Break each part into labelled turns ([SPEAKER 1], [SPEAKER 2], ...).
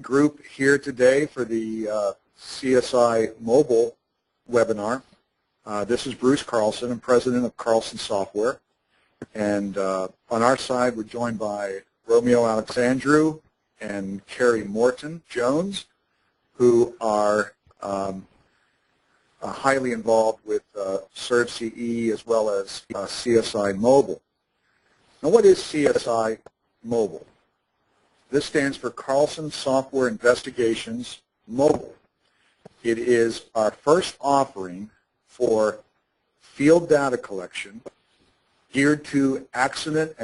[SPEAKER 1] group here today for the CSI Mobile webinar. This is Bruce Carlson. I'm president of Carlson Software. And on our side, we're joined by Romeo Alexandru and Carrie Morton Jones, who are highly involved with CertCE as well as CSI Mobile. Now, what is CSI Mobile? This stands for Carlson Software Investigations Mobile. It is our first offering for field data collection geared to accident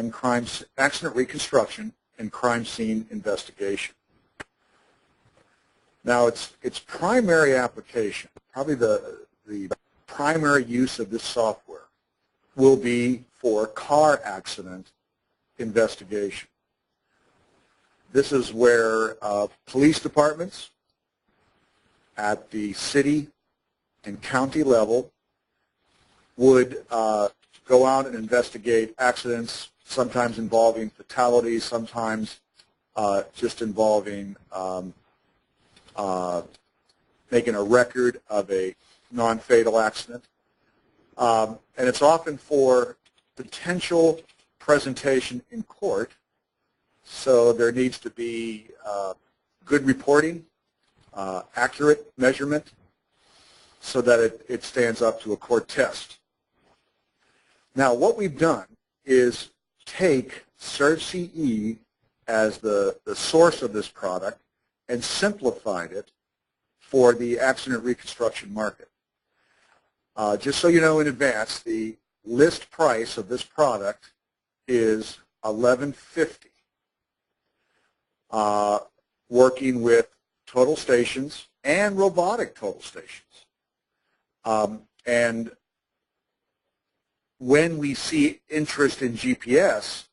[SPEAKER 1] reconstruction and crime scene investigation. Now, its primary application, probably the primary use of this software, will be for car accident investigation. This is where police departments at the city and county level would go out and investigate accidents, sometimes involving fatalities, sometimes just involving making a record of a non-fatal accident. And it's often for potential presentation in court, so there needs to be good reporting, accurate measurement, so that it stands up to a court test. Now, what we've done is take CertCE as the source of this product and simplified it for the accident reconstruction market. Just so you know in advance, the list price of this product is $11.50. Working with total stations and robotic total stations. And when we see interest in GPS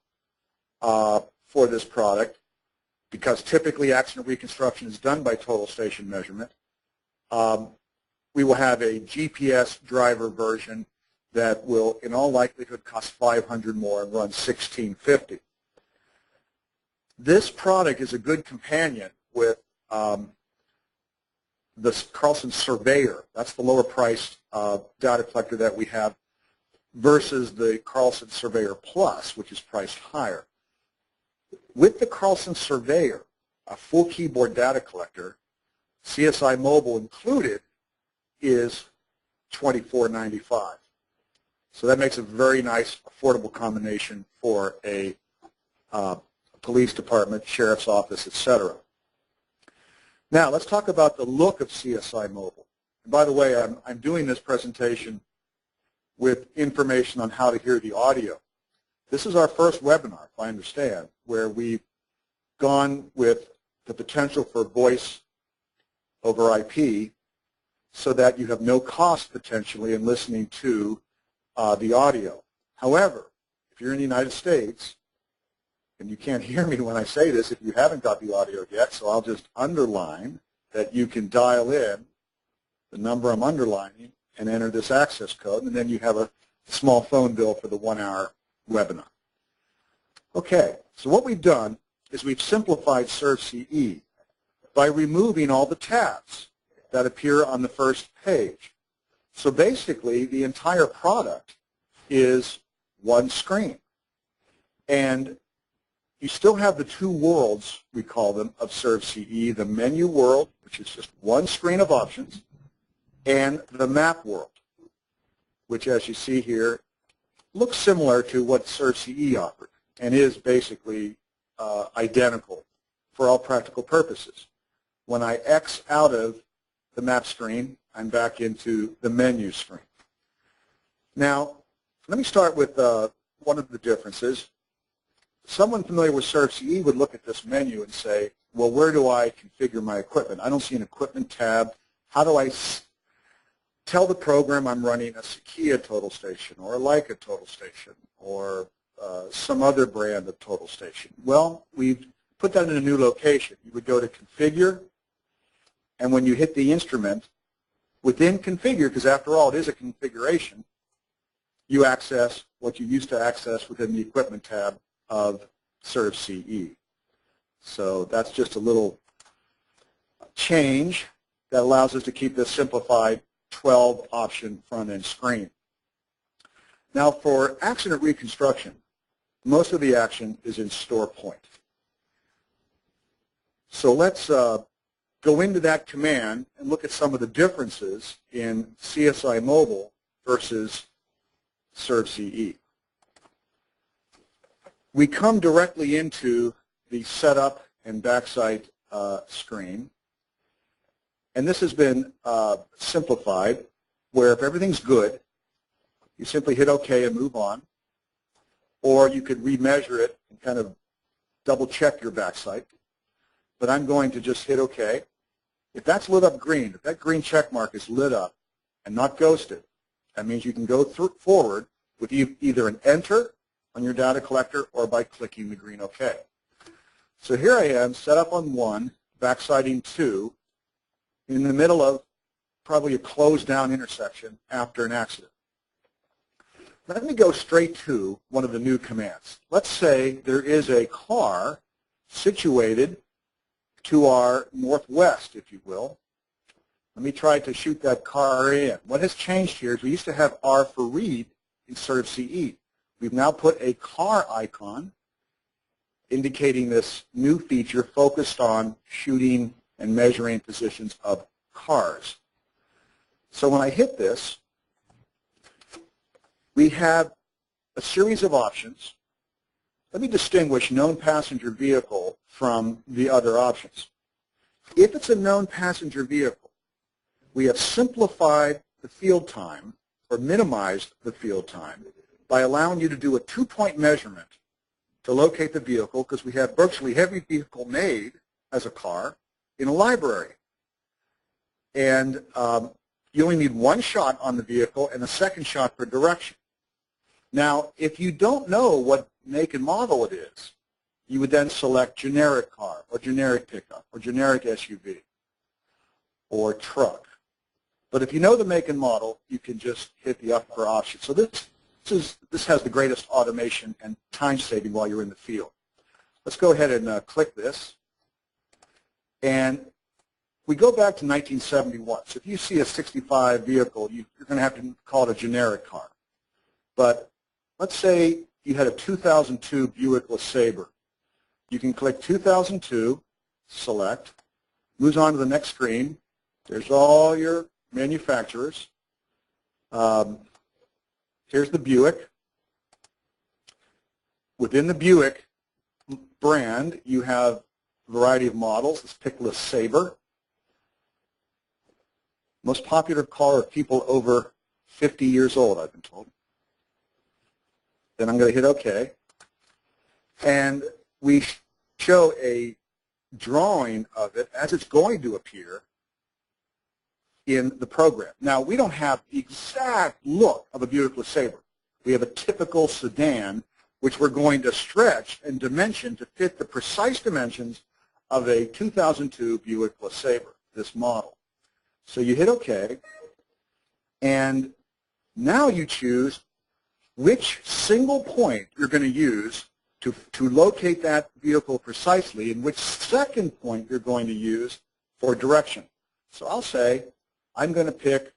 [SPEAKER 1] for this product, because typically accident reconstruction is done by total station measurement, we will have a GPS driver version that will, in all likelihood, cost $500 more and run $16.50. This product is a good companion with the Carlson Surveyor. That's the lower priced data collector that we have, versus the Carlson Surveyor Plus, which is priced higher. With the Carlson Surveyor, a full keyboard data collector, CSI Mobile included, is $24.95. So that makes a very nice, affordable combination for a police department, sheriff's office, etc. Now, let's talk about the look of CSI Mobile. And by the way, I'm doing this presentation with information on how to hear the audio. This is our first webinar, if I understand, where we've gone with the potential for voice over IP so that you have no cost potentially in listening to the audio. However, if you're in the United States, and you can't hear me when I say this if you haven't got the audio yet, so I'll just underline that you can dial in the number I'm underlining and enter this access code, and then you have a small phone bill for the 1-hour webinar. Okay, so what we've done is we've simplified CertCE by removing all the tabs that appear on the first page. So basically, the entire product is one screen. And you still have the two worlds, we call them, of CertCE, the menu world, which is just one screen of options, and the map world, which, as you see here, looks similar to what CertCE offered and is basically identical for all practical purposes. When I X out of the map screen, I'm back into the menu screen. Now, let me start with one of the differences. Someone familiar with CertCE would look at this menu and say, well, where do I configure my equipment? I don't see an equipment tab. How do I tell the program I'm running a Sequia total station or a Leica total station or some other brand of total station? Well, we've put that in a new location. You would go to Configure, and when you hit the instrument, within Configure, because after all it is a configuration, you access what you used to access within the Equipment tab of CertCE. So that's just a little change that allows us to keep this simplified 12-option front-end screen. Now for accident reconstruction, most of the action is in store point. So let's go into that command and look at some of the differences in CSI Mobile versus ServCE. We come directly into the setup and backside screen, and this has been simplified where if everything's good, you simply hit OK and move on, or you could remeasure it and kind of double check your backside. But I'm going to just hit OK. If that's lit up green, if that green check mark is lit up and not ghosted, that means you can go forward with either an enter on your data collector or by clicking the green OK. So here I am, set up on 1, backsiding 2, in the middle of probably a closed down intersection after an accident. Let me go straight to one of the new commands. Let's say there is a car situated to our northwest, if you will. Let me try to shoot that car in. What has changed here is we used to have R for read in ServCE. We've now put a car icon indicating this new feature focused on shooting and measuring positions of cars. So when I hit this, we have a series of options. Let me distinguish known passenger vehicle from the other options. If it's a known passenger vehicle, we have simplified the field time or minimized the field time by allowing you to do a 2-point measurement to locate the vehicle, because we have virtually every vehicle made as a car in a library. And you only need one shot on the vehicle and a second shot for direction. Now, if you don't know what make and model it is, you would then select generic car or generic pickup or generic SUV or truck. But if you know the make and model, you can just hit the upper option. So this has the greatest automation and time saving while you're in the field. Let's go ahead and click this. And we go back to 1971. So if you see a 65 vehicle, you're going to have to call it a generic car. But let's say you had a 2002 Buick LeSabre. You can click 2002, select, moves on to the next screen. There's all your manufacturers. Here's the Buick. Within the Buick brand, you have a variety of models. Let's pick LeSabre. Most popular car of people over 50 years old, I've been told. Then I'm going to hit OK. And we show a drawing of it as it's going to appear in the program. Now, we don't have the exact look of a Buick LeSabre. We have a typical sedan, which we're going to stretch and dimension to fit the precise dimensions of a 2002 Buick LeSabre, this model. So you hit OK, and now you choose which single point you're going to use to locate that vehicle precisely and which second point you're going to use for direction. So I'll say I'm going to pick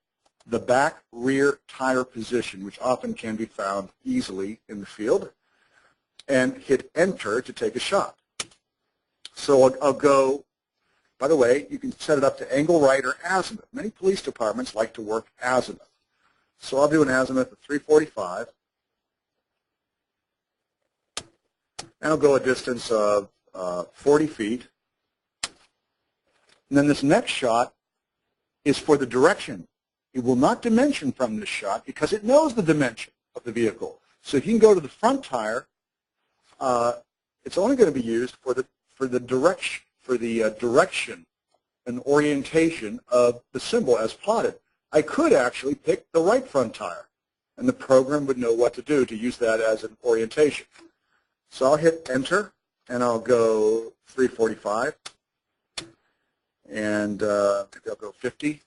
[SPEAKER 1] the back rear tire position, which often can be found easily in the field, and hit Enter to take a shot. So I'll go, by the way, you can set it up to angle right or azimuth. Many police departments like to work azimuth. So I'll do an azimuth of 345. And I'll go a distance of 40 feet. And then this next shot is for the direction. It will not dimension from this shot because it knows the dimension of the vehicle. So if you can go to the front tire, it's only going to be used for the direction and orientation of the symbol as plotted. I could actually pick the right front tire, and the program would know what to do to use that as an orientation. So I'll hit Enter, and I'll go 345, and maybe I'll go 50.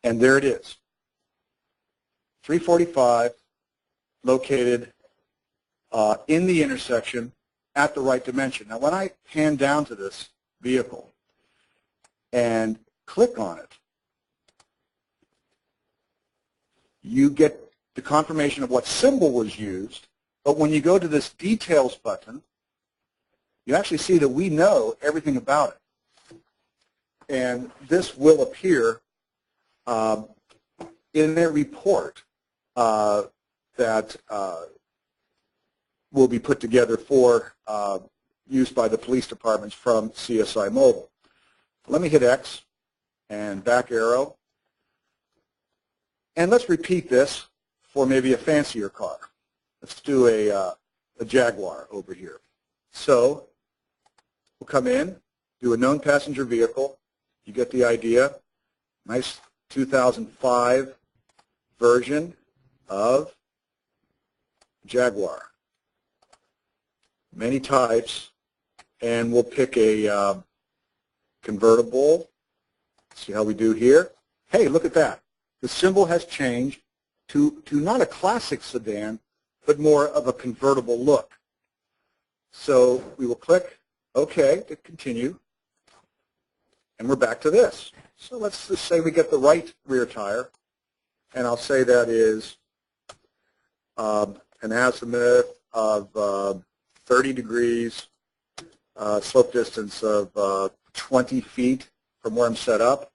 [SPEAKER 1] And there it is, 345, located in the intersection at the right dimension. Now, when I pan down to this, vehicle and click on it, you get the confirmation of what symbol was used, but when you go to this Details button, you actually see that we know everything about it. And this will appear in a report that will be put together for use by the police departments from CSI Mobile. Let me hit X and back arrow. And let's repeat this for maybe a fancier car. Let's do a Jaguar over here. So we'll come in, do a known passenger vehicle. You get the idea. Nice 2005 version of Jaguar. Many types, and we'll pick a convertible. See how we do here. Hey, look at that. The symbol has changed to not a classic sedan, but more of a convertible look. So we will click OK to continue, and we're back to this. So let's just say we get the right rear tire, and I'll say that is an azimuth of 30 degrees, slope distance of 20 feet from where I'm set up.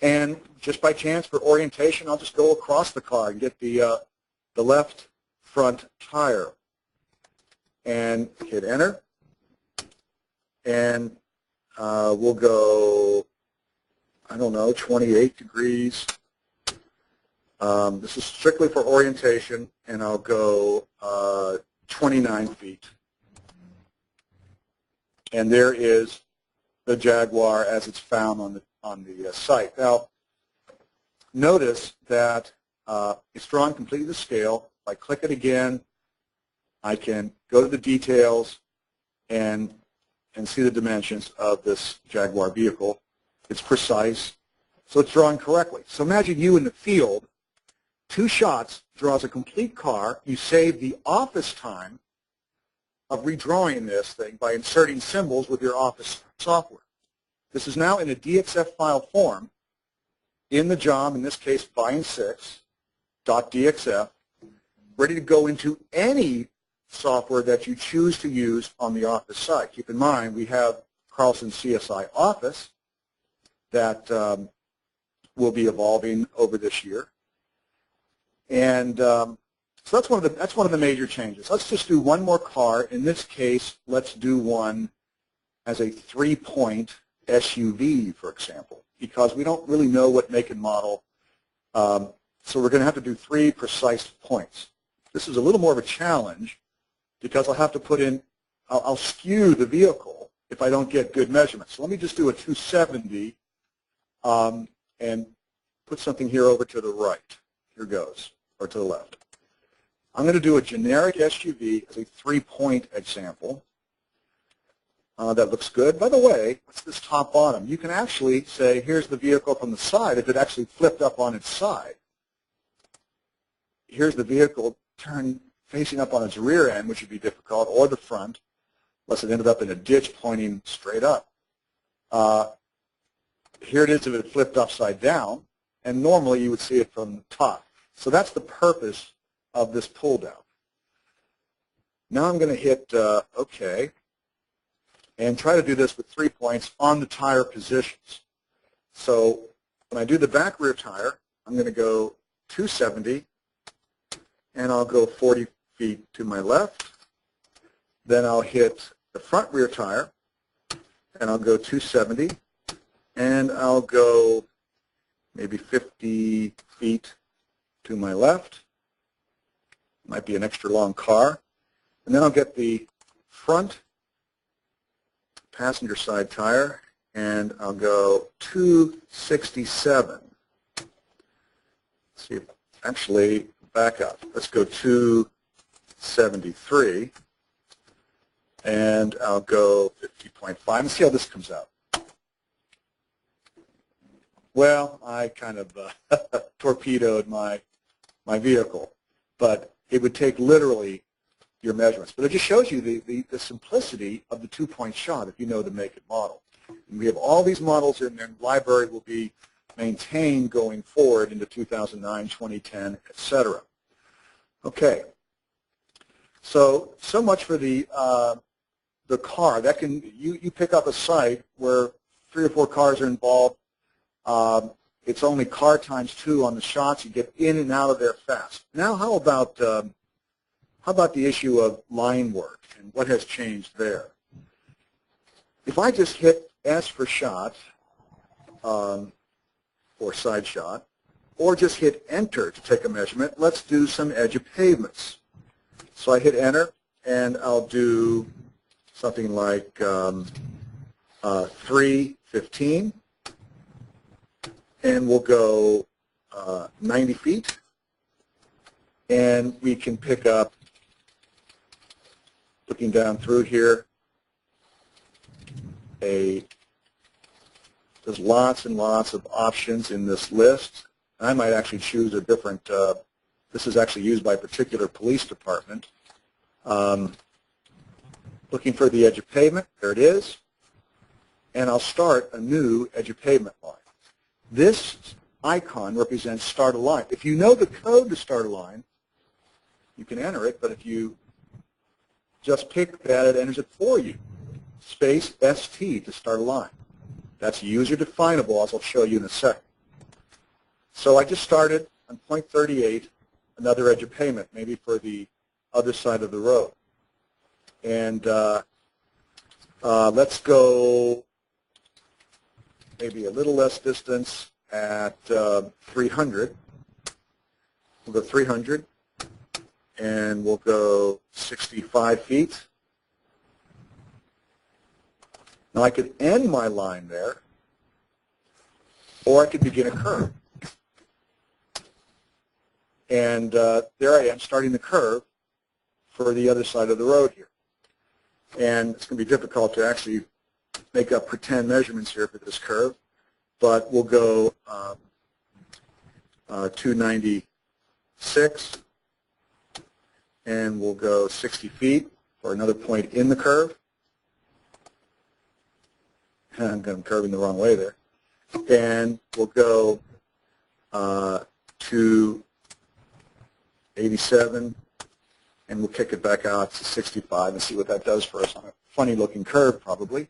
[SPEAKER 1] And just by chance, for orientation, I'll just go across the car and get the left front tire. And hit Enter. And we'll go, I don't know, 28 degrees. This is strictly for orientation, and I'll go 29 feet. And there is the Jaguar as it's found on the site. Now, notice that it's drawn completely to scale. If I click it again, I can go to the details and see the dimensions of this Jaguar vehicle. It's precise, so it's drawn correctly. So imagine you in the field, 2 shots draws a complete car. You save the office time of redrawing this thing by inserting symbols with your office software. This is now in a DXF file form in the job, in this case, bind6.dxf, ready to go into any software that you choose to use on the office side. Keep in mind, we have Carlson CSI Office that will be evolving over this year. And so that's one of the major changes. Let's just do one more car. In this case, let's do one as a 3-point SUV, for example, because we don't really know what make and model. So we're going to have to do 3 precise points. This is a little more of a challenge because I'll have to put in, I'll skew the vehicle if I don't get good measurements. So let me just do a 270 and put something here over to the right. Here goes, or to the left. I'm going to do a generic SUV as a 3-point example. That looks good. By the way, what's this top bottom? You can actually say, here's the vehicle from the side if it actually flipped up on its side. Here's the vehicle facing up on its rear end, which would be difficult, or the front, unless it ended up in a ditch pointing straight up. Here it is if it flipped upside down, and normally you would see it from the top. So that's the purpose of this pull down. Now I'm going to hit OK and try to do this with 3 points on the tire positions. So when I do the back rear tire, I'm going to go 270, and I'll go 40 feet to my left. Then I'll hit the front rear tire, and I'll go 270, and I'll go maybe 50 feet to my left. Might be an extra long car. And then I'll get the front passenger side tire, and I'll go 267. Let's see, actually, back up. Let's go 273, and I'll go 50.5. Let's see how this comes out. Well, I kind of torpedoed my vehicle, but it would take literally your measurements. But it just shows you the simplicity of the 2-point shot if you know the make and model. And we have all these models in there, and the library will be maintained going forward into 2009, 2010, etc. Okay. So much for the car. That can you pick up a site where 3 or 4 cars are involved. It's only car times 2 on the shots. You get in and out of there fast. Now, how about the issue of line work and what has changed there? If I just hit S for shot, or side shot, or just hit enter to take a measurement, let's do some edge of pavements. So I hit enter, and I'll do something like 315, and we'll go 90 feet, and we can pick up, looking down through here, there's lots and lots of options in this list. I might actually choose a different, this is actually used by a particular police department. Looking for the edge of pavement, there it is. And I'll start a new edge of pavement line. This icon represents start a line. If you know the code to start a line, you can enter it, but if you just pick that, it enters it for you. Space ST to start a line. That's user definable, as I'll show you in a second. So I just started on point 38, another edge of pavement, maybe for the other side of the road. And let's go maybe a little less distance at 300. We'll go 300, and we'll go 65 feet. Now I could end my line there, or I could begin a curve. And there I am, starting the curve for the other side of the road here. And it's going to be difficult to actually make up pretend measurements here for this curve, but we'll go 296, and we'll go 60 feet for another point in the curve. I'm curving the wrong way there. And we'll go to 87, and we'll kick it back out to 65 and see what that does for us on a funny-looking curve, probably.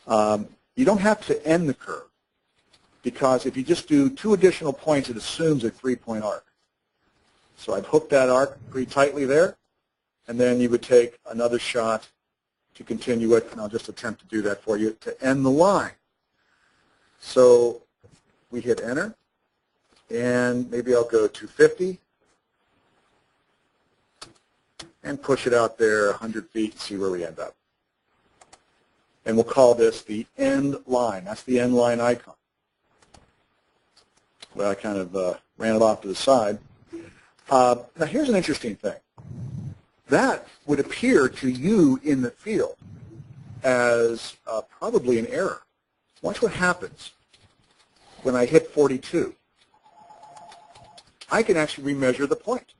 [SPEAKER 1] You don't have to end the curve, because if you just do 2 additional points, it assumes a 3-point arc. So I've hooked that arc pretty tightly there, and then you would take another shot to continue it, and I'll just attempt to do that for you, to end the line. So we hit enter, and maybe I'll go 250, and push it out there 100 feet and see where we end up. And we'll call this the end line. That's the end line icon. Well, I kind of ran it off to the side. Now here's an interesting thing. That would appear to you in the field as probably an error. Watch what happens when I hit 42. I can actually remeasure the point.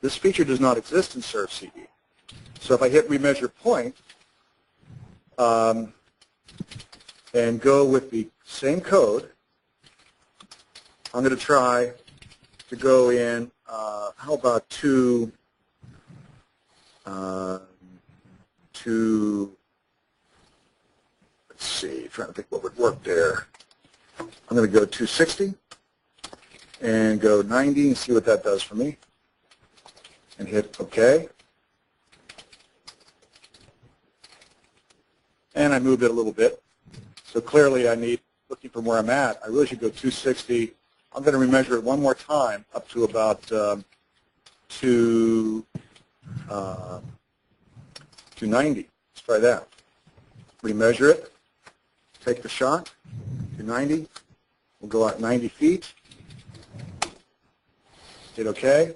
[SPEAKER 1] This feature does not exist in SurfCE. So if I hit remeasure point and go with the same code, I'm going to try to go in, how about to let's see, trying to think what would work there. I'm going to go 260 and go 90 and see what that does for me, and hit OK. And I moved it a little bit. So clearly I need, looking from where I'm at, I really should go 260. I'm going to remeasure it one more time up to about 290. Let's try that. Remeasure it. Take the shot. 290. We'll go out 90 feet. Hit OK.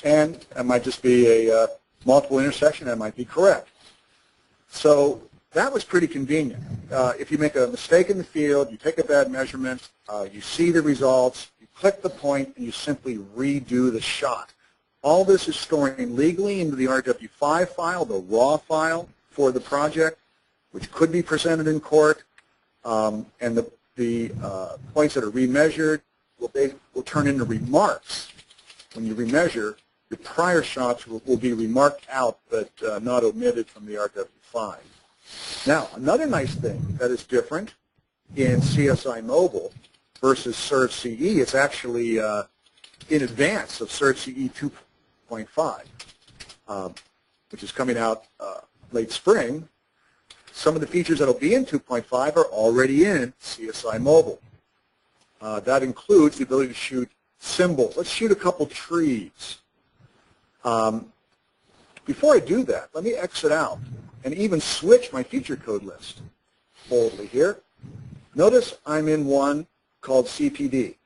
[SPEAKER 1] And that might just be a multiple intersection. That might be correct. So that was pretty convenient. If you make a mistake in the field, you take a bad measurement, you see the results, you click the point, and you simply redo the shot. All this is storing legally into the RW5 file, the raw file for the project, which could be presented in court, and the points that are remeasured will turn into remarks. When you remeasure, your prior shots will be remarked out but not omitted from the RW5. Now, another nice thing that is different in CSI Mobile versus Serve CE, it's actually in advance of Serve CE 2.5, which is coming out late spring. Some of the features that will be in 2.5 are already in CSI Mobile. That includes the ability to shoot symbols. Let's shoot a couple trees. Before I do that, let me exit out and even switch my feature code list boldly here. Notice I'm in one called CPD.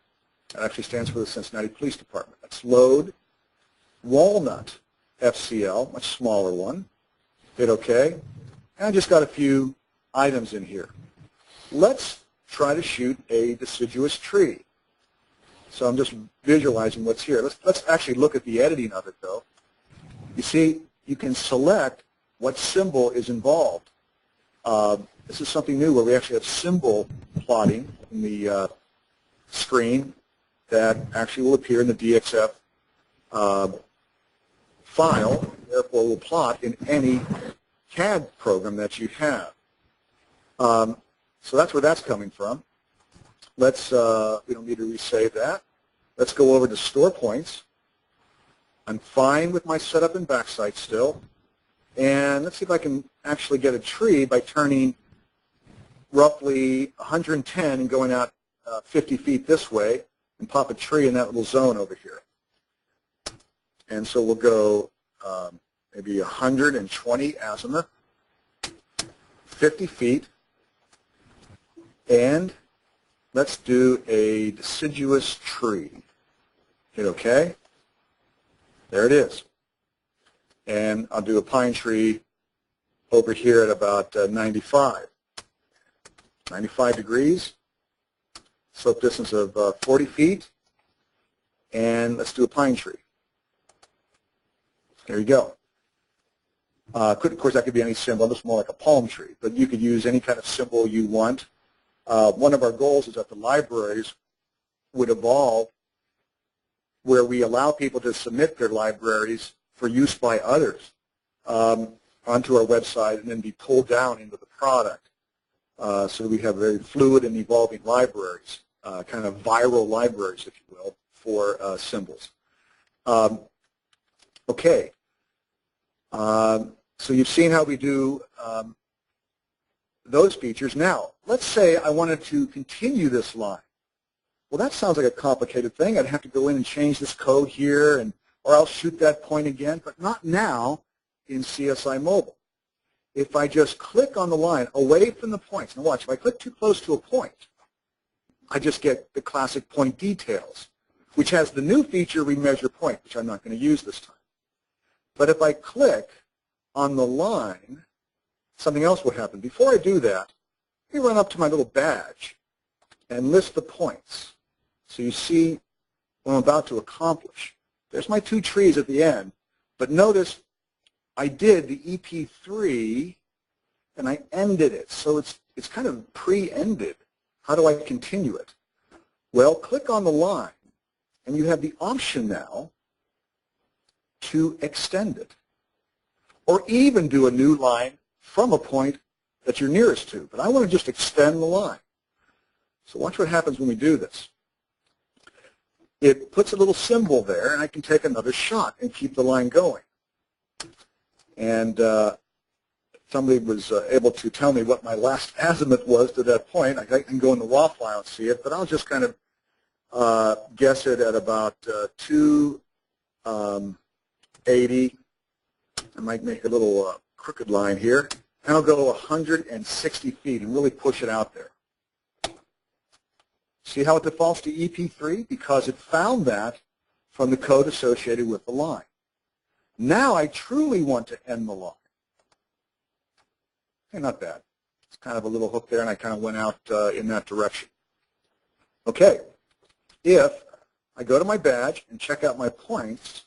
[SPEAKER 1] That actually stands for the Cincinnati Police Department. That's load, walnut, FCL, much smaller one. Hit OK. And I just got a few items in here. Let's try to shoot a deciduous tree. So I'm just visualizing what's here. Let's actually look at the editing of it, though. You see, you can select what symbol is involved. This is something new where we actually have symbol plotting in the screen that actually will appear in the DXF file, therefore will plot in any CAD program that you have. So that's where that's coming from. Let's, we don't need to resave that. Let's go over to store points. I'm fine with my setup and backside still. And let's see if I can actually get a tree by turning roughly 110 and going out 50 feet this way and pop a tree in that little zone over here. And so we'll go maybe 120 azimuth, 50 feet, and let's do a deciduous tree. Hit OK. There it is. And I'll do a pine tree over here at about 95 degrees, slope distance of 40 feet, and let's do a pine tree. There you go. Of course, that could be any symbol. It's more like a palm tree, but you could use any kind of symbol you want. One of our goals is that the libraries would evolve where we allow people to submit their libraries for use by others onto our website and then be pulled down into the product. So we have very fluid and evolving libraries, kind of viral libraries, if you will, for symbols. Okay. So you've seen how we do those features. Now, let's say I wanted to continue this line. Well, that sounds like a complicated thing. I'd have to go in and change this code here, or I'll shoot that point again, but not now in CSI Mobile. If I just click on the line away from the points, now watch, if I click too close to a point, I just get the classic point details, which has the new feature remeasure point, which I'm not going to use this time. But if I click on the line, something else will happen. Before I do that, let me run up to my little badge and list the points. So you see what I'm about to accomplish. There's my two trees at the end, but notice I did the EP3 and I ended it. So it's kind of pre-ended. How do I continue it? Well, click on the line and you have the option now to extend it, or even do a new line from a point that you're nearest to. But I want to just extend the line. So watch what happens when we do this. It puts a little symbol there, and I can take another shot and keep the line going. And somebody was able to tell me what my last azimuth was to that point. I can go in the raw file and see it, but I'll just kind of guess it at about 280. I might make a little crooked line here, and I'll go 160 feet and really push it out there. See how it defaults to EP3? Because it found that from the code associated with the line. Now I truly want to end the line. Okay, not bad. It's kind of a little hook there, and I kind of went out in that direction. Okay, if I go to my badge and check out my points,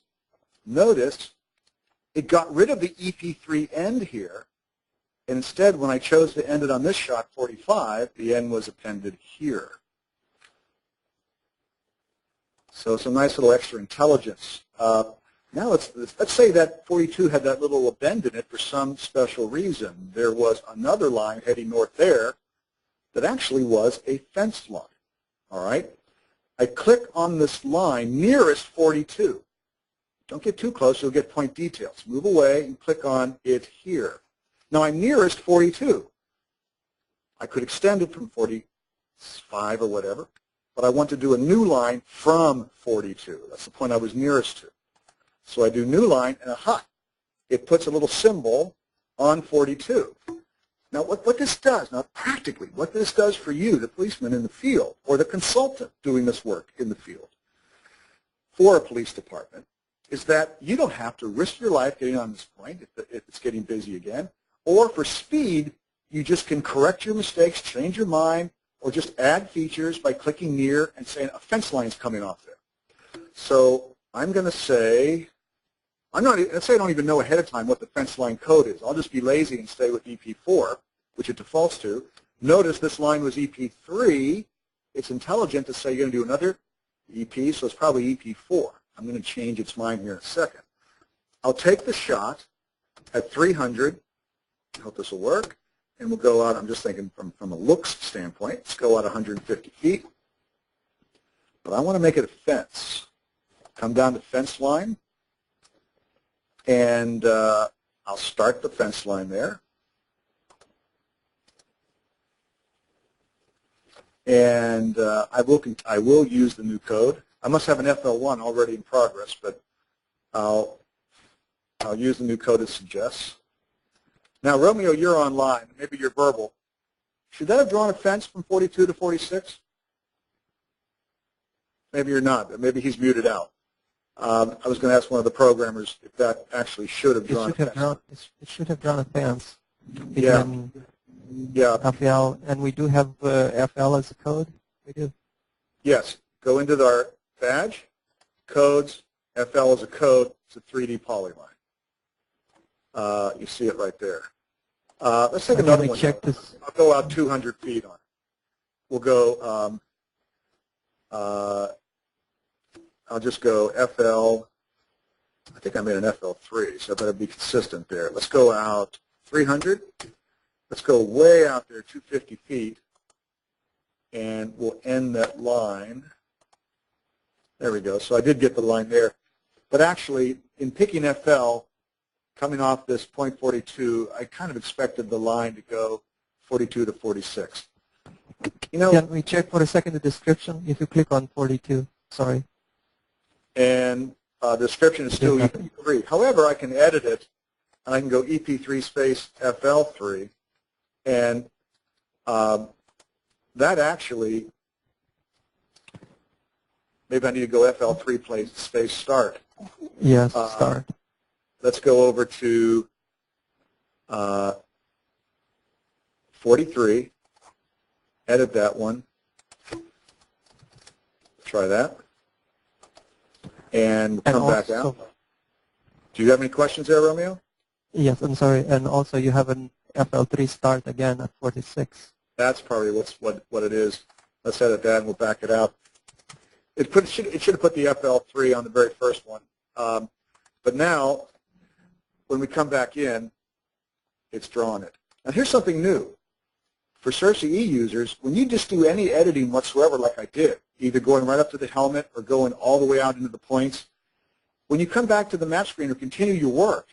[SPEAKER 1] notice it got rid of the EP3 end here. And instead, when I chose to end it on this shot, 45, the end was appended here. So some nice little extra intelligence. Now let's say that 42 had that little bend in it for some special reason. There was another line heading north there that actually was a fence line. All right? I click on this line nearest 42. Don't get too close, you'll get point details. Move away and click on it here. Now I'm nearest 42. I could extend it from 45 or whatever, but I want to do a new line from 42. That's the point I was nearest to. So I do new line, and aha, it puts a little symbol on 42. Now what this does, now practically, what this does for you, the policeman in the field, or the consultant doing this work in the field for a police department, is that you don't have to risk your life getting on this point if it's getting busy again, or for speed, you just can correct your mistakes, change your mind, or just add features by clicking near and saying a fence line is coming off there. So I'm going to say, let's say I don't even know ahead of time what the fence line code is. I'll just be lazy and stay with EP4, which it defaults to. Notice this line was EP3. It's intelligent to say you're going to do another EP, so it's probably EP4. I'm going to change its mind here in a second. I'll take the shot at 300. I hope this will work. And we'll go out, I'm just thinking from a looks standpoint, let's go out 150 feet. But I want to make it a fence. Come down to fence line. And I'll start the fence line there. And I will use the new code. I must have an FL1 already in progress, but I'll use the new code it suggests. Now, Romeo, you're online. Maybe you're verbal. Should that have drawn a fence from 42 to 46? Maybe you're not, but maybe he's muted out. I was going to ask one of the programmers if that actually should have drawn a fence.
[SPEAKER 2] It should have drawn a fence.
[SPEAKER 1] Yeah.
[SPEAKER 2] FL, and we do have FL as a code? We do?
[SPEAKER 1] Yes. Go into our badge, codes, FL as a code. It's a 3D polyline. You see it right there. Let's take another one.
[SPEAKER 2] Check this.
[SPEAKER 1] I'll go out 200 feet on it. We'll go, I'll just go FL. I think I made an FL3, so I better be consistent there. Let's go out 300. Let's go way out there, 250 feet, and we'll end that line. There we go. So I did get the line there. But actually, in picking FL, coming off this point 42, I kind of expected the line to go 42 to 46. You know,
[SPEAKER 2] can we check for a second the description? If you click on 42, sorry.
[SPEAKER 1] And the description is still EP3. However, I can edit it, and I can go EP3 space FL3, and that actually, maybe I need to go FL3 space start.
[SPEAKER 2] Yes, start.
[SPEAKER 1] Let's go over to 43, edit that one, try that, and come back out. Do you have any questions there, Romeo?
[SPEAKER 2] Yes, I'm sorry, and also you have an FL3 start again at 46.
[SPEAKER 1] That's probably what it is. Let's edit that and we'll back it out. It should have put the FL3 on the very first one. But now, when we come back in, it's drawn it. Now here's something new. For CSI users, when you just do any editing whatsoever like I did, either going right up to the helmet or going all the way out into the points, when you come back to the map screen or continue your work,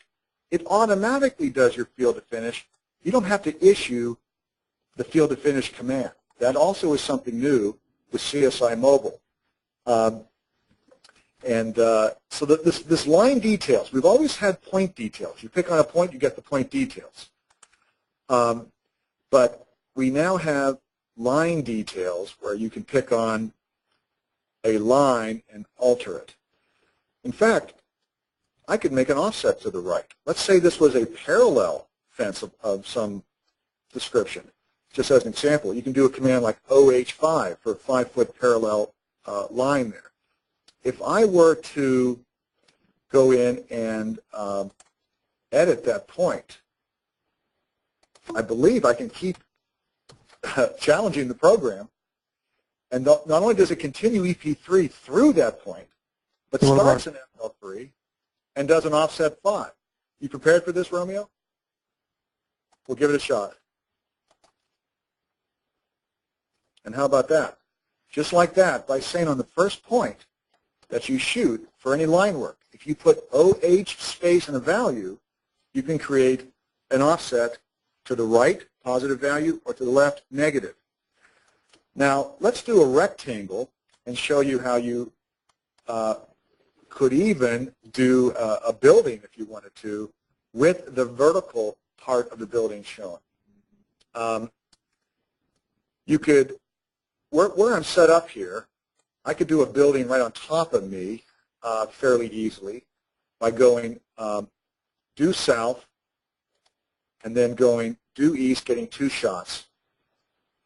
[SPEAKER 1] it automatically does your field to finish. You don't have to issue the field to finish command. That also is something new with CSI Mobile. So this line details, we've always had point details. You pick on a point, you get the point details. But we now have line details where you can pick on a line and alter it. In fact, I could make an offset to the right. Let's say this was a parallel fence of some description. Just as an example, you can do a command like OH5 for a 5-foot parallel line there. If I were to go in and edit that point. I believe I can keep challenging the program, and not only does it continue EP3 through that point, but starts an FL3 and does an offset 5. You prepared for this, Romeo? We'll give it a shot. And how about that? Just like that, by saying on the first point that you shoot for any line work, if you put OH space and a value, you can create an offset to the right, positive value, or to the left, negative. Now, let's do a rectangle and show you how you could even do a building, if you wanted to, with the vertical part of the building shown. You could, where I'm set up here, I could do a building right on top of me fairly easily by going due south and then going due east, getting 2 shots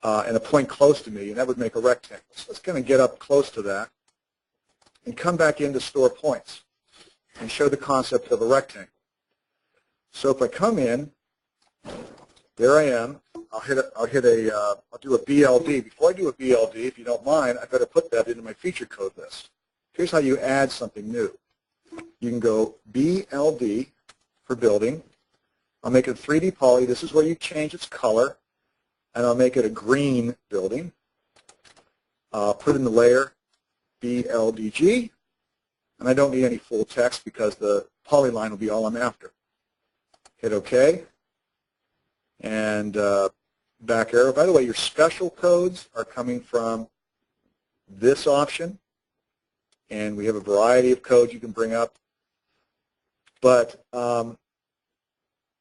[SPEAKER 1] and a point close to me, and that would make a rectangle. So let's kind of get up close to that and come back in to store points and show the concept of a rectangle. So if I come in, there I am. I'll do a BLD. Before I do a BLD, if you don't mind, I better put that into my feature code list. Here's how you add something new. You can go BLD for building. I'll make it a 3D poly. This is where you change its color, and I'll make it a green building. Put in the layer BLDG, and I don't need any full text because the polyline will be all I'm after. Hit OK, and back arrow. By the way, your special codes are coming from this option, and we have a variety of codes you can bring up. But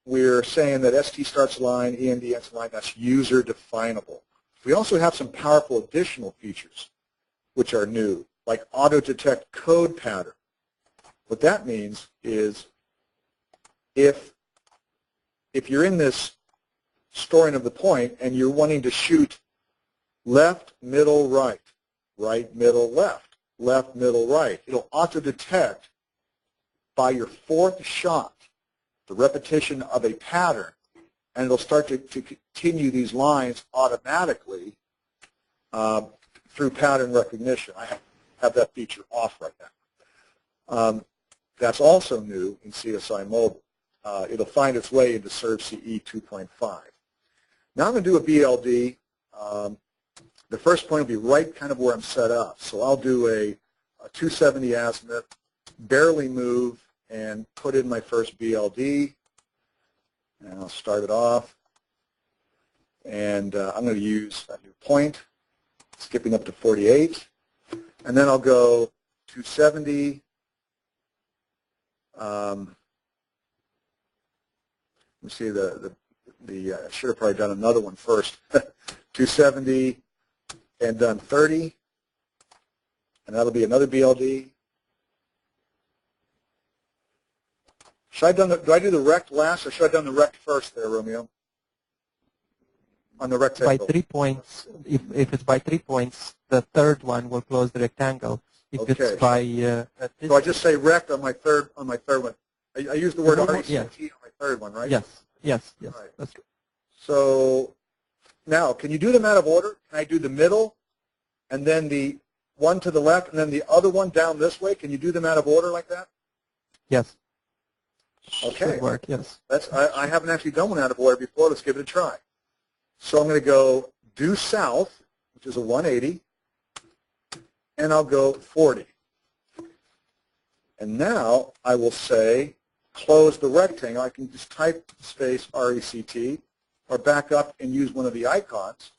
[SPEAKER 1] we're saying that ST starts line, END ends line, that's user definable. We also have some powerful additional features which are new, like auto-detect code pattern. What that means is if you're in this storing of the point and you're wanting to shoot left, middle, right, right, middle, left, left, middle, right, it'll auto-detect by your 4th shot the repetition of a pattern, and it'll start to continue these lines automatically through pattern recognition. I have that feature off right now. That's also new in CSI Mobile. It'll find its way into ServCE 2.5. Now I'm going to do a BLD. The first point will be right kind of where I'm set up. So I'll do a 270 azimuth, barely move, and put in my first BLD. And I'll start it off. And I'm going to use a new point, skipping up to 48. And then I'll go 270. Let me see, I should have probably done another one first. 270 and done 30. And that'll be another BLD. Do I do the rect last, or should I have done the rect first there, Romeo? On the rectangle.
[SPEAKER 2] By 3 points, if it's by 3 points, the third one will close the rectangle. If it's by
[SPEAKER 1] so I just say rect on my third one. I use the word RECT
[SPEAKER 2] yes.
[SPEAKER 1] on my third one, right?
[SPEAKER 2] Yes. Right.
[SPEAKER 1] That's good. So now, can you do them out of order? Can I do the middle, and then the one to the left, and then the other one down this way? Can you do them out of order like that?
[SPEAKER 2] Yes.
[SPEAKER 1] Okay.
[SPEAKER 2] Should work, yes.
[SPEAKER 1] I haven't actually done one out of order before. Let's give it a try. So I'm going to go due south, which is a 180, and I'll go 40. And now I will say close the rectangle. I can just type space RECT or back up and use one of the icons.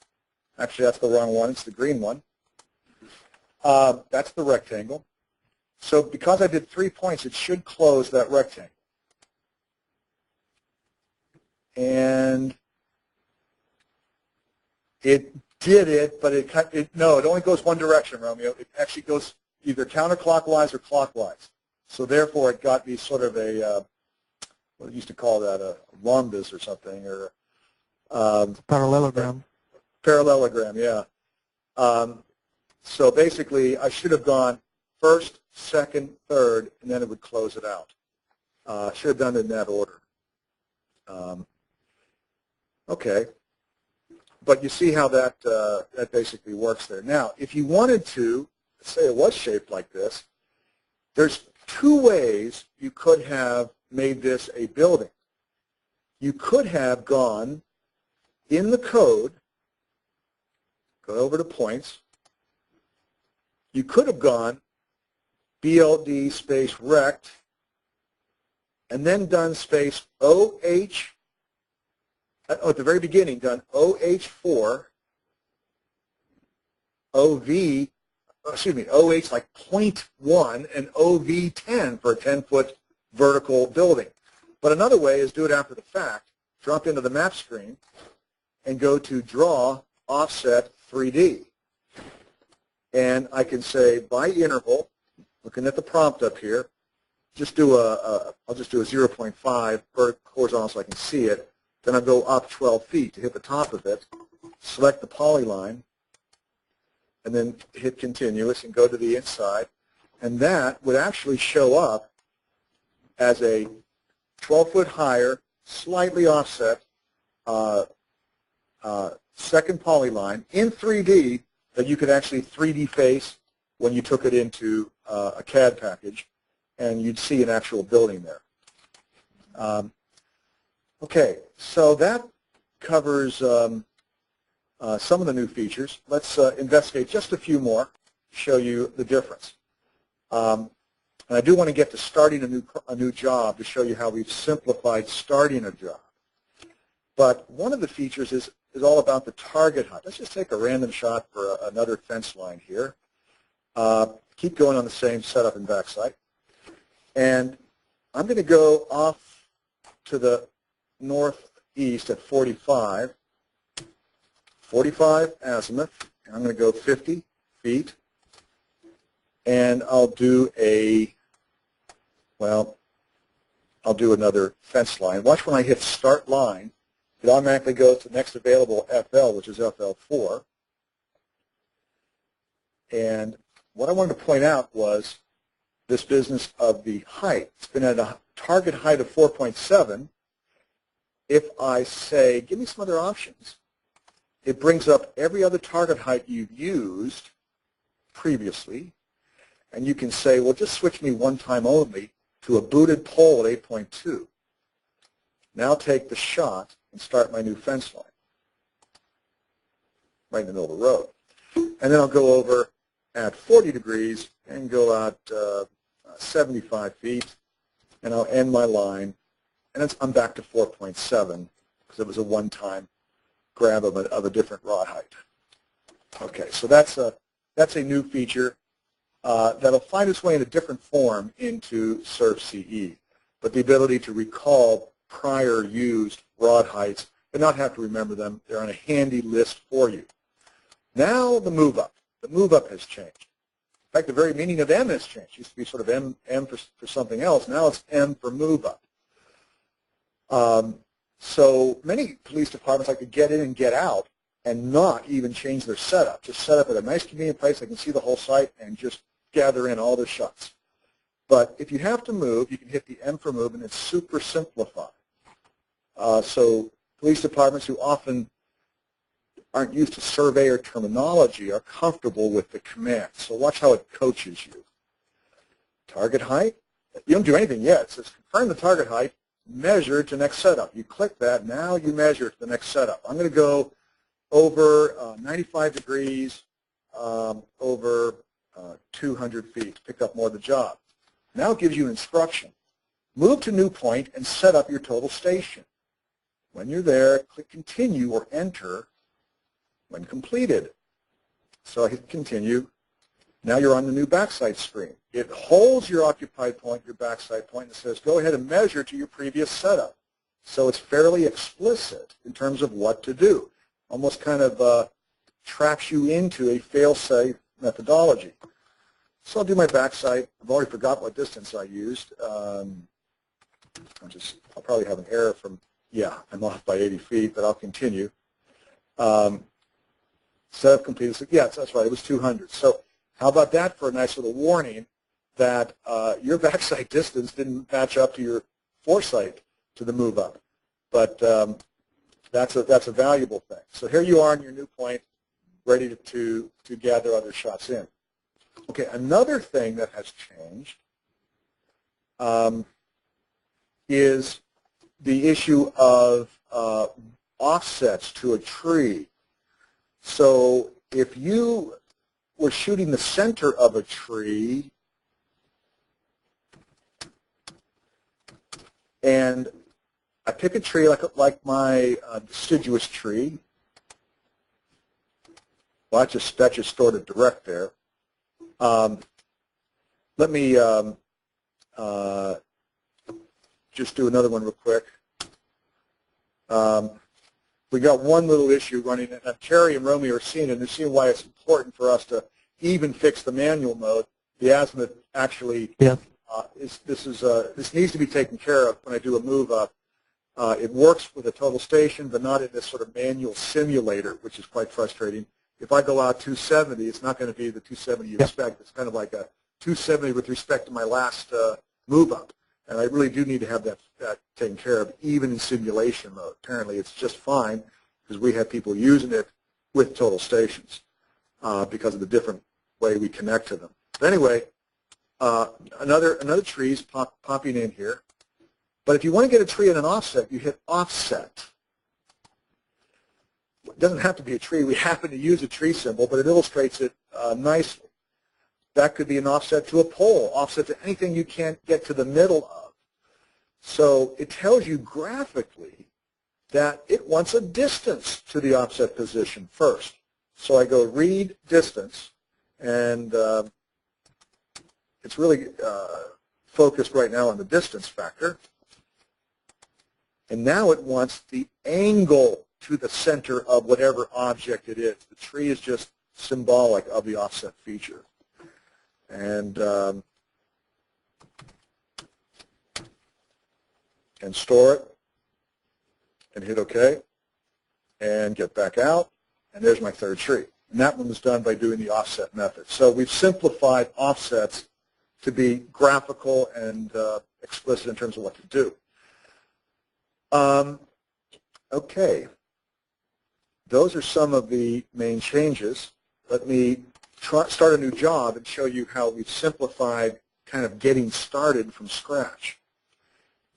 [SPEAKER 1] Actually, that's the wrong one. It's the green one. That's the rectangle. So because I did 3 points, it should close that rectangle. And it did it, but no, it only goes one direction, Romeo. It actually goes either counterclockwise or clockwise. So therefore, it got me sort of a, what we used to call that, a rhombus or something, or
[SPEAKER 2] parallelogram.
[SPEAKER 1] Parallelogram, yeah. So basically, I should have gone first, second, third, and then it would close it out. Should have done it in that order. Okay. But you see how that, that basically works there. Now, if you wanted to, say it was shaped like this, there's two ways you could have made this a building. You could have gone in the code, go over to points. You could have gone BLD space rect and then done space OH, at the very beginning, done OH4, OH like 0.1 and OV10 for a 10-foot vertical building. But another way is do it after the fact. Drop into the map screen and go to Draw Offset 3D. And I can say by interval, looking at the prompt up here, just do I'll just do a 0.5 horizontal so I can see it. Then I'll go up 12 feet to hit the top of it, select the polyline, and then hit continuous and go to the inside. And that would actually show up as a 12-foot higher, slightly offset second polyline in 3D that you could actually 3D face when you took it into a CAD package, and you'd see an actual building there. Okay, so that covers some of the new features. Let's investigate just a few more to show you the difference. And I do want to get to starting a new job to show you how we've simplified starting a job. But one of the features is all about the target height. Let's just take a random shot for another fence line here. Keep going on the same setup and backside. And I'm going to go off to the northeast at 45 azimuth, and I'm going to go 50 feet, and I'll do I'll do another fence line. Watch when I hit start line, it automatically goes to the next available FL, which is FL4. And what I wanted to point out was this business of the height. It's been at a target height of 4.7. If I say, give me some other options, it brings up every other target height you've used previously, and you can say, well, just switch me one time only to a booted pole at 8.2. Now take the shot and start my new fence line right in the middle of the road. And then I'll go over at 40 degrees and go out 75 feet, and I'll end my line, and I'm back to 4.7 because it was a one-time grab of a different rod height. Okay, so that's a new feature that'll find its way in a different form into SurfCE, but the ability to recall prior used rod heights but not have to remember them. They're on a handy list for you. Now the move up. The move up has changed. In fact, the very meaning of M has changed. It used to be sort of M for something else. Now it's M for move up. So many police departments like to get in and get out and not even change their setup. Just set up at a nice convenient place. They can see the whole site and just gather in all the shots. But if you have to move, you can hit the M for move, and it's super simplified. So police departments who often aren't used to surveyor terminology are comfortable with the command. So watch how it coaches you. Target height. You don't do anything yet. It says confirm the target height, measure to next setup. You click that. Now you measure to the next setup. I'm going to go over 95 degrees over 200 feet. Pick up more of the job. Now it gives you instruction. Move to new point and set up your total station. When you're there, click continue or enter when completed. So I hit continue. Now you're on the new backside screen. It holds your occupied point, your backside point, and says go ahead and measure to your previous setup. So it's fairly explicit in terms of what to do. Almost kind of traps you into a fail-safe methodology. So I'll do my backside. I've already forgot what distance I used. I'll probably have an error from, yeah, I'm off by 80 feet, but I'll continue. Setup completed. So, yes, that's right. It was 200. So How about that for a nice little warning that your backside distance didn't match up to your foresight to the move up? But that's a valuable thing. So here you are on your new point, ready to gather other shots in. Okay, another thing that has changed is the issue of offsets to a tree. So if you were shooting the center of a tree and I pick a tree like my deciduous tree, well, that just stored it direct there. Let me just do another one real quick. We got one little issue running, and Terry and Romeo are seeing it, and they're seeing why it's important for us to even fix the manual mode. The azimuth actually this needs to be taken care of when I do a move up. It works with a total station, but not in this sort of manual simulator, which is quite frustrating. If I go out 270, it's not going to be the 270 you expect. It's kind of like a 270 with respect to my last move up. And I really do need to have that taken care of, even in simulation mode. Apparently, it's just fine because we have people using it with total stations because of the different way we connect to them. But anyway, another tree is popping in here. But if you want to get a tree in an offset, you hit offset. It doesn't have to be a tree. We happen to use a tree symbol, but it illustrates it nicely. That could be an offset to a pole, offset to anything you can't get to the middle of. So it tells you graphically that it wants a distance to the offset position first. So I go read distance, and it's really focused right now on the distance factor. And now it wants the angle to the center of whatever object it is. The tree is just symbolic of the offset feature. And store it, and hit OK, and get back out, and there's my third tree. And that one was done by doing the offset method. So we've simplified offsets to be graphical and explicit in terms of what to do. Okay, those are some of the main changes. Let me start a new job and show you how we've simplified kind of getting started from scratch.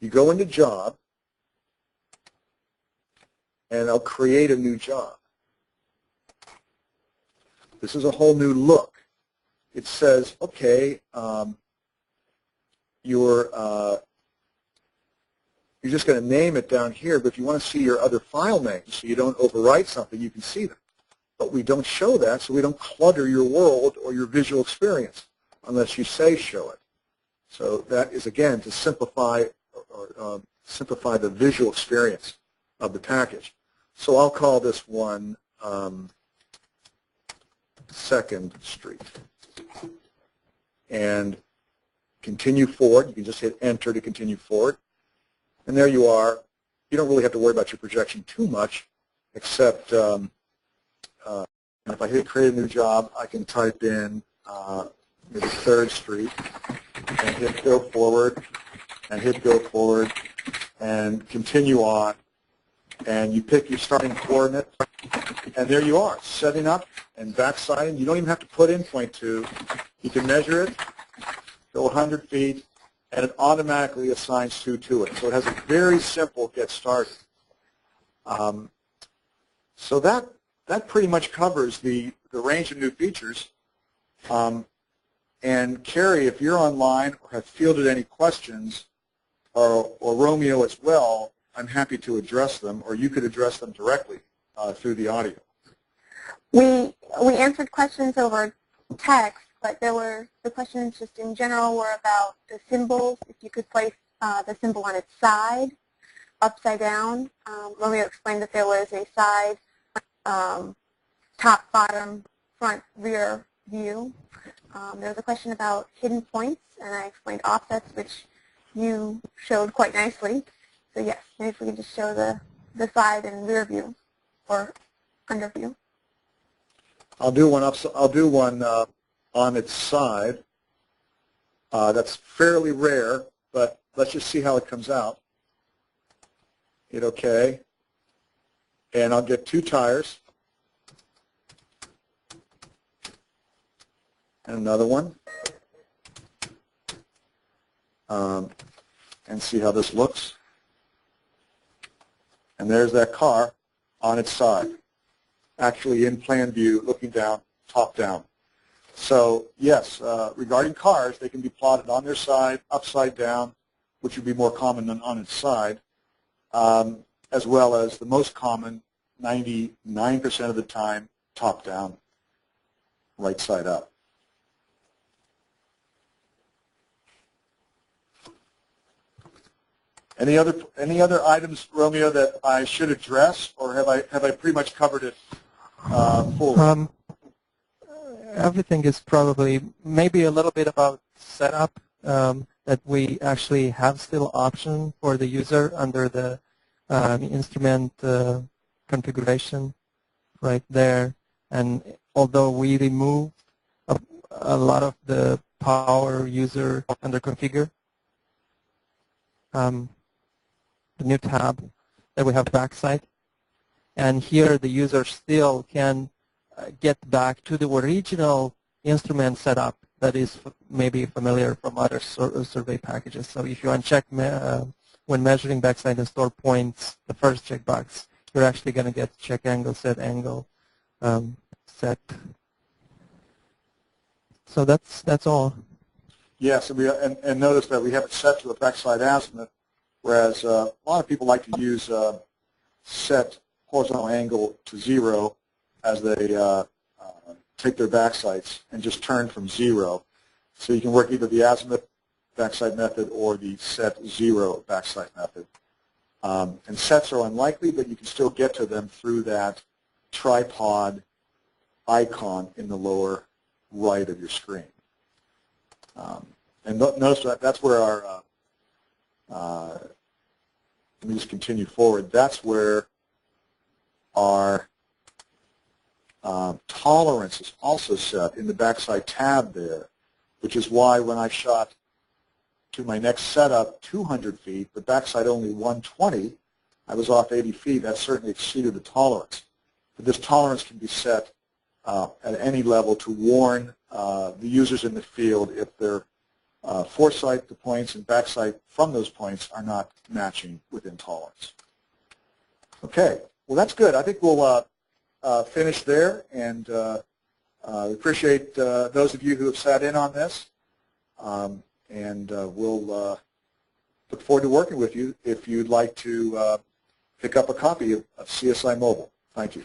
[SPEAKER 1] You go into job, and I'll create a new job. This is a whole new look. It says, okay, you're just going to name it down here, but if you want to see your other file names so you don't overwrite something, you can see them. But we don't show that so we don't clutter your world or your visual experience unless you say show it. So that is, again, to simplify simplify the visual experience of the package. So I'll call this one 2nd Street. And continue forward. You can just hit enter to continue forward. And there you are. You don't really have to worry about your projection too much, except if I hit create a new job, I can type in maybe 3rd Street and hit go forward and hit go forward and continue on. And you pick your starting coordinate, and there you are, setting up and backsiding. You don't even have to put in point 2. You can measure it, go 100 feet, and it automatically assigns 2 to it. So it has a very simple get started. So that pretty much covers the range of new features. And Carrie, if you're online or have fielded any questions, or Romeo as well, I'm happy to address them, or you could address them directly through the audio.
[SPEAKER 3] We answered questions over text, but the questions just in general were about the symbols. If you could place the symbol on its side, upside down. Romeo explained that there was a side, top, bottom, front, rear view. There was a question about hidden points, and I explained offsets, which you showed quite nicely. So yes, maybe if we could just show the side and rear view or under view.
[SPEAKER 1] I'll do one on its side. That's fairly rare, but let's just see how it comes out. Hit OK. And I'll get 2 tires. And another one. And see how this looks. And there's that car on its side, actually in plan view, looking down, top down. So yes, regarding cars, they can be plotted on their side, upside down, which would be more common than on its side, as well as the most common, 99% of the time, top down, right side up. Any other items, Romeo, that I should address, or have I pretty much covered it fully?
[SPEAKER 2] Everything is probably maybe a little bit about setup, that we actually have still option for the user under the instrument configuration right there. And although we removed a lot of the power user under configure, the new tab that we have backside, and here the user still can get back to the original instrument setup that is maybe familiar from other survey packages. So if you uncheck when measuring backside and store points, the first checkbox, you're actually going to get check angle, set angle, set. So that's all.
[SPEAKER 1] Yes, and notice that we have it set to a backside azimuth, whereas a lot of people like to use set horizontal angle to 0 as they take their backsides and just turn from 0. So you can work either the azimuth backside method or the set 0 backside method. And sets are unlikely, but you can still get to them through that tripod icon in the lower right of your screen. And notice that's where our, let me just continue forward, that's where our tolerance is also set in the backside tab there, which is why when I shot to my next setup 200 feet, but backside only 120, I was off 80 feet. That certainly exceeded the tolerance. But this tolerance can be set at any level to warn the users in the field if their foresight to points and backside from those points are not matching within tolerance. Okay, well that's good. I think we'll finish there, and we appreciate those of you who have sat in on this, and we'll look forward to working with you if you'd like to pick up a copy of CSI Mobile. Thank you.